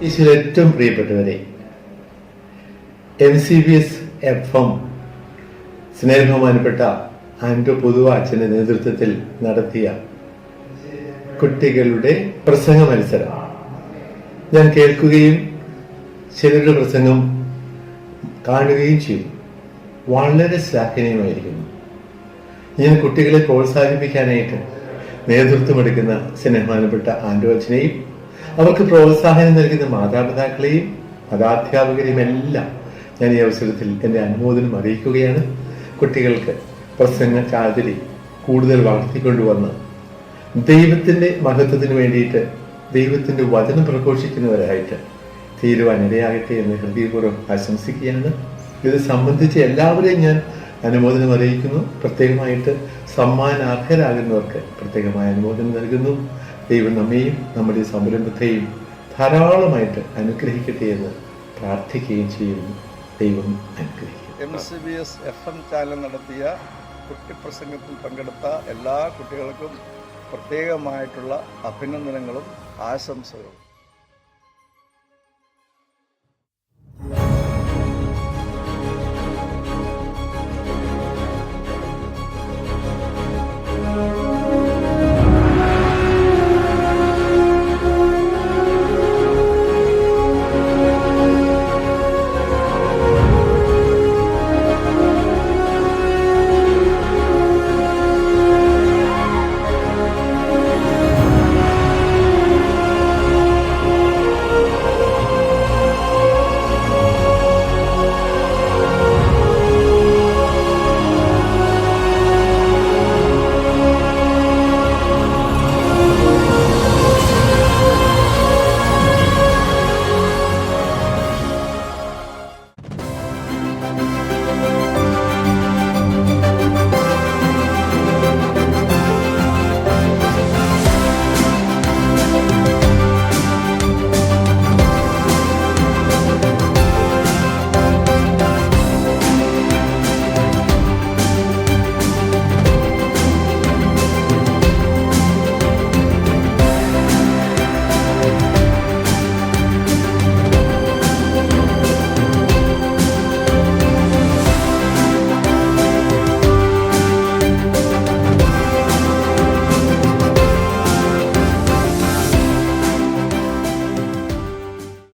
ഈശോയിൽ ഏറ്റവും പ്രിയപ്പെട്ടവരെ, MCBS FM സ്നേഹബഹുമാനപ്പെട്ട ആൻഡോ പൊതുവ അച്ഛന്റെ നേതൃത്വത്തിൽ നടത്തിയ കുട്ടികളുടെ പ്രസംഗ മത്സരം ഞാൻ കേൾക്കുകയും ചിലരുടെ പ്രസംഗം കാണുകയും ചെയ്തു. വളരെ ശ്ലാഘനീയമായിരിക്കുന്നു. ഞാൻ കുട്ടികളെ പ്രോത്സാഹിപ്പിക്കാനായിട്ട് നേതൃത്വമെടുക്കുന്ന സ്നേഹബഹുമാനപ്പെട്ട ആൻഡോ അച്ഛനെയും അവർക്ക് പ്രോത്സാഹനം നൽകുന്ന മാതാപിതാക്കളെയും മതാധ്യാപകരെയും എല്ലാം ഞാൻ ഈ അവസരത്തിൽ എൻ്റെ അനുമോദനം അറിയിക്കുകയാണ്. കുട്ടികൾക്ക് പ്രസംഗ ചാതുരി കൂടുതൽ വളർത്തിക്കൊണ്ടുവന്ന് ദൈവത്തിൻ്റെ മഹത്വത്തിന് വേണ്ടിയിട്ട് ദൈവത്തിൻ്റെ വചനം പ്രഘോഷിക്കുന്നവരായിട്ട് തീരുവാനിടയാകട്ടെ എന്ന് ഹൃദയപൂർവ്വം ആശംസിക്കുകയാണ്. ഇത് സംബന്ധിച്ച് എല്ലാവരെയും ഞാൻ അനുമോദനം അറിയിക്കുന്നു. പ്രത്യേകമായിട്ട് സമ്മാനാർഹരാകുന്നവർക്ക് പ്രത്യേകമായ അനുമോദനം നൽകുന്നു. ദൈവം നമ്മെയും നമ്മുടെ സംരംഭത്തെയും ധാരാളമായിട്ട് അനുഗ്രഹിക്കട്ടെ എന്ന് പ്രാർത്ഥിക്കുകയും ചെയ്യുന്നു. ദൈവം അനുഗ്രഹിക്കും. MCBS FM ചാനൽ നടത്തിയ കുട്ടിപ്രസംഗത്തിൽ പങ്കെടുത്ത എല്ലാ കുട്ടികൾക്കും പ്രത്യേകമായിട്ടുള്ള അഭിനന്ദനങ്ങളും ആശംസകളും.